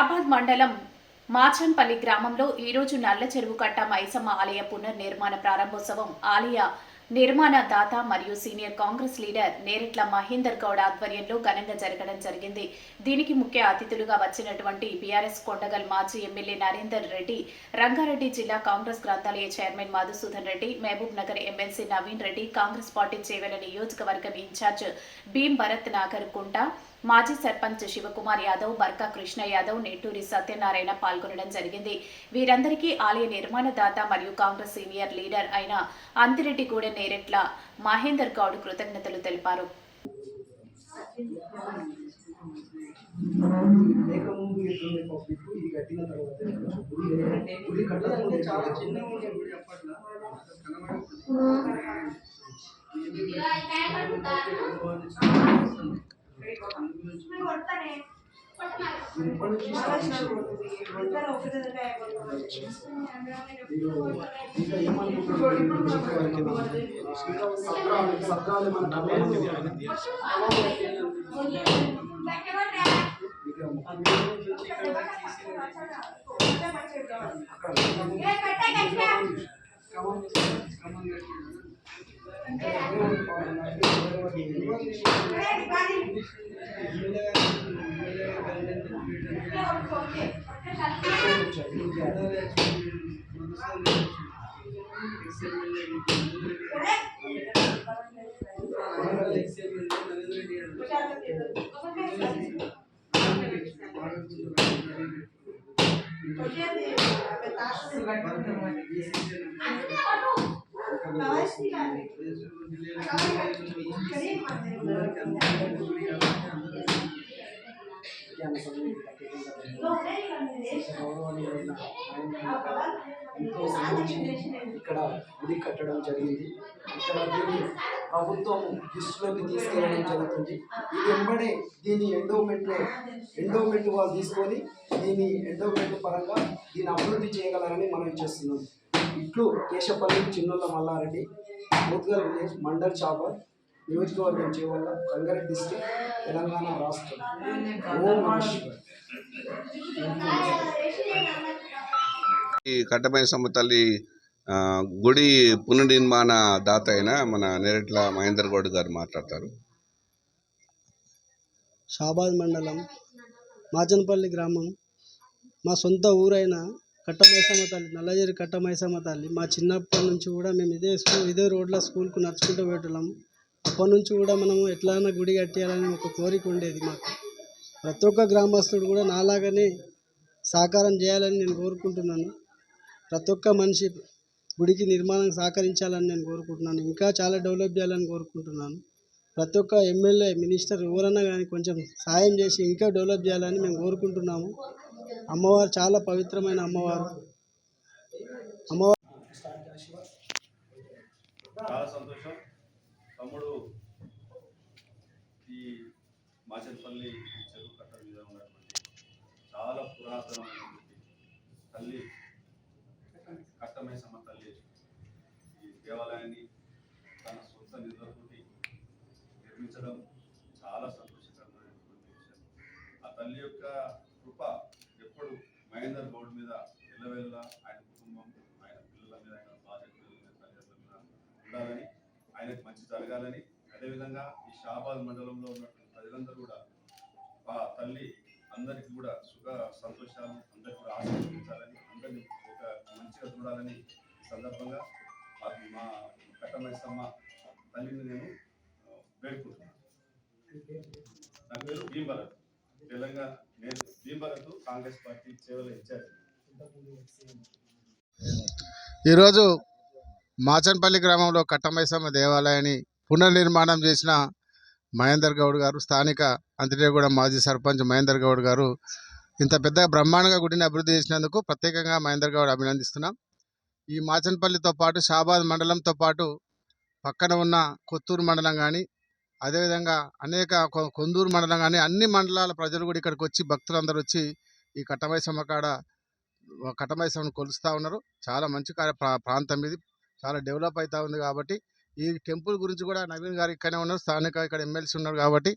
షాబాద్ మండలం మాచన్పల్లి గ్రామంలో ఈరోజు నల్ల చెరువు కట్ట మైసమ్మ ఆలయ పునర్నిర్మాణ ప్రారంభోత్సవం ఆలయ నిర్మాణ దాత మరియు సీనియర్ కాంగ్రెస్ లీడర్ నేరెట్ల మహేందర్ గౌడ్ ఆధ్వర్యంలో ఘనంగా జరగడం జరిగింది. దీనికి ముఖ్య అతిథులుగా వచ్చినటువంటి బీఆర్ఎస్ కొండగల్ మాజీ ఎమ్మెల్యే నరేందర్ రెడ్డి, రంగారెడ్డి జిల్లా కాంగ్రెస్ గ్రంథాలయ chairman Madhusudan Reddy, Mahabubnagar MLC Naveen Reddy, Congress party Chevella నియోజకవర్గం ఇన్ఛార్జ్ భీం భరత్ నాగర్ కుంట, మాజీ సర్పంచ్ శివకుమార్ యాదవ్, బర్కా కృష్ణ యాదవ్, నెట్టూరి సత్యనారాయణ పాల్గొనడం జరిగింది. వీరందరికీ ఆలయ నిర్మాణదాత మరియు కాంగ్రెస్ సీనియర్ లీడర్ అయిన అంతిరెడ్డిగూడెం నేరెట్ల మహేందర్ గౌడ్ కృతజ్ఞతలు తెలిపారు. ఇక్కడ గుడి కట్టడం జరిగింది. ఇక్కడ దీన్ని ప్రభుత్వం దృష్టిలోకి తీసుకెళ్ళడం జరుగుతుంది. ఇది వెంబడే దీని ఎండోమెంట్ వాళ్ళు తీసుకొని దీని ఎండోమెంట్ పరంగా దీన్ని అభివృద్ధి చేయగలరని మనం చేస్తున్నాం. ఇట్లు కేశపల్లి చిన్నోళ్ళ మల్లారెడ్డి, మోత్గల్ విలేజ్, మండల్ షాబాద్, నియోజకవర్గం చేవల్ల, రంగారెడ్డి డిస్ట్రిక్ట్, తెలంగాణ రాష్ట్రం. ఓం నమః శివాయ. ఈ కట్టమైసమ్మ తల్లి గుడి పునర్నిర్మాణ దాత అయిన మన నేరెట్ల మహేందర్ గౌడ్ గారు మాట్లాడతారు. షాబాద్ మండలం మాచన్పల్లి గ్రామం మా సొంత ఊరైన కట్టమైసమ్మ తల్లి, నల్లజరి కట్టమైసమ్మ తల్లి. మా చిన్నప్పటి నుంచి కూడా మేము ఇదే రోడ్ల స్కూల్కు నడుచుకుంటూ పెట్టలేము. అప్పటి నుంచి కూడా మనము ఎట్లైనా గుడి కట్టేయాలని ఒక కోరిక ఉండేది మాకు. ప్రతి ఒక్క గ్రామస్తుడు కూడా నాలాగానే సహకారం చేయాలని నేను కోరుకుంటున్నాను. ప్రతి ఒక్క మనిషి గుడికి నిర్మాణం సహకరించాలని నేను కోరుకుంటున్నాను. ఇంకా చాలా డెవలప్ చేయాలని కోరుకుంటున్నాను. ప్రతి ఒక్క ఎమ్మెల్యే, మినిస్టర్ ఎవరన్నా కానీ కొంచెం సాయం చేసి ఇంకా డెవలప్ చేయాలని మేము కోరుకుంటున్నాము. అమ్మవారు చాలా పవిత్రమైన అమ్మవారు. చాలా సంతోషం. తమ్ముడు ఈ మాచన్పల్లి చెరువు కట్ట మీద ఉన్నటువంటి చాలా పురాతనమైనటువంటి తల్లి కట్టమైసమ్మ తల్లి ఈ దేవాలయాన్ని తన సొంత నిధులతో నిర్మించడం చాలా సంతోషకరమైనటువంటి విషయం. ఆ తల్లి యొక్క కృప ఎప్పుడు మహేందర్ గౌడ్ మీద ఎల్లవేళ, ఆయన కుటుంబం, ఆయన పిల్లల మీద, ఆయన ప్రాజెక్టు తల్లిదండ్రుల మీద ఉండాలని, ఆయనకు మంచి జరగాలని, అదేవిధంగా ఈ షాబాద్ మండలంలో ఉన్నటువంటి ప్రజలందరూ కూడా ఆ తల్లి అందరికీ కూడా సుఖ సంతోషాలు, అందరికీ కూడా ఆశీర్వదించాలని, అందరినీ ఒక మంచిగా చూడాలని ఈ సందర్భంగా మా కట్టమైసమ్మ తల్లిని నేను వేడుకుంటున్నాను. నా పేరు భీం భరత్, తెలంగాణ. నేను భీం భరత్, కాంగ్రెస్ పార్టీ చేవెళ్ల ఇన్ఛార్జ్. ఈరోజు మాచన్పల్లి గ్రామంలో కట్టమైసమ్మ దేవాలయాన్ని పునర్నిర్మాణం చేసిన మహేందర్ గౌడ్ గారు, స్థానిక అంతిరెడ్డిగూడెం మాజీ సర్పంచ్ మహేందర్ గౌడ్ గారు ఇంత పెద్ద బ్రహ్మాండంగా గుడిని అభివృద్ధి చేసినందుకు ప్రత్యేకంగా మహేందర్ గౌడ్ అభినందిస్తున్నాం. ఈ మాచన్పల్లితో పాటు షాబాద్ మండలంతో పాటు పక్కన ఉన్న కొత్తూరు మండలం కానీ, అదేవిధంగా అనేక కొందూరు మండలం కానీ, అన్ని మండలాల ప్రజలు కూడా ఇక్కడికి వచ్చి, భక్తులందరూ వచ్చి ఈ కట్టమైసమ్మ కాడ కట్టమైసమ్మను కొలుస్తూ ఉన్నారు. చాలా మంచి ప్రాంతం ఇది, చాలా డెవలప్ అవుతూ ఉంది. కాబట్టి ఈ టెంపుల్ గురించి కూడా నవీన్ గారు ఇక్కడనే ఉన్నారు, స్థానిక ఇక్కడ ఎమ్మెల్సీ ఉన్నారు. కాబట్టి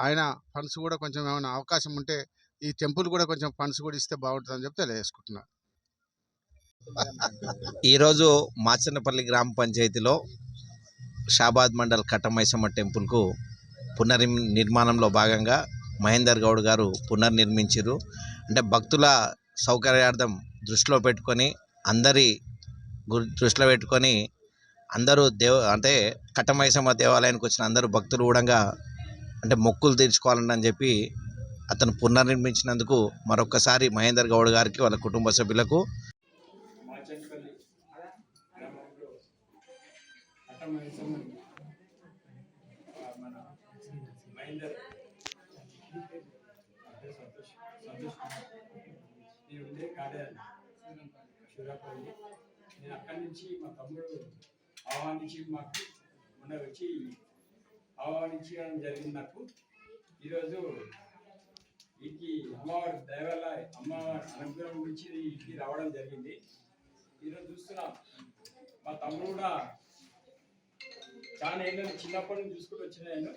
ఆయన ఫండ్స్ కూడా కొంచెం ఏమైనా అవకాశం ఉంటే ఈ టెంపుల్ కూడా కొంచెం ఫండ్స్ కూడా ఇస్తే బాగుంటుందని చెప్పి తెలియజేసుకుంటున్నాను. ఈరోజు మాచన్నపల్లి గ్రామ పంచాయతీలో షాబాద్ మండల్ కట్టమైసమ్మ టెంపుల్కు నిర్మాణంలో భాగంగా మహేందర్ గౌడ్ గారు పునర్నిర్మించారు. అంటే భక్తుల సౌకర్యార్థం దృష్టిలో పెట్టుకొని అందరూ అంటే కట్టమైసమ్మ దేవాలయానికి వచ్చిన అందరూ భక్తులు కూడా అంటే మొక్కులు తీర్చుకోవాలని చెప్పి అతను పునర్నిర్మించినందుకు మరొక్కసారి మహేందర్ గౌడ్ గారికి వాళ్ళ కుటుంబ సభ్యులకు మాచన్పల్లి గ్రామంలో కట్టమైసమ్మని మన మహేందర్ సంతోష్ నేను ఉండే కాడాలి శివరాపల్లి. నేను అక్కడి నుంచి మా తమ్ముడు ఆహ్వానించి మాకు మొన్న వచ్చి ఆహ్వానించడం జరిగింది. నాకు ఈరోజు వీటికి అమ్మవారి దయవల్ల అమ్మవారి అనుగ్రహం గురించి వీటికి రావడం జరిగింది. ఈరోజు చూస్తున్నాం మా తమ్ముడు కూడా చాలా ఏళ్ళని చిన్నప్పటి నుంచి చూసుకుంటూ వచ్చిన నేను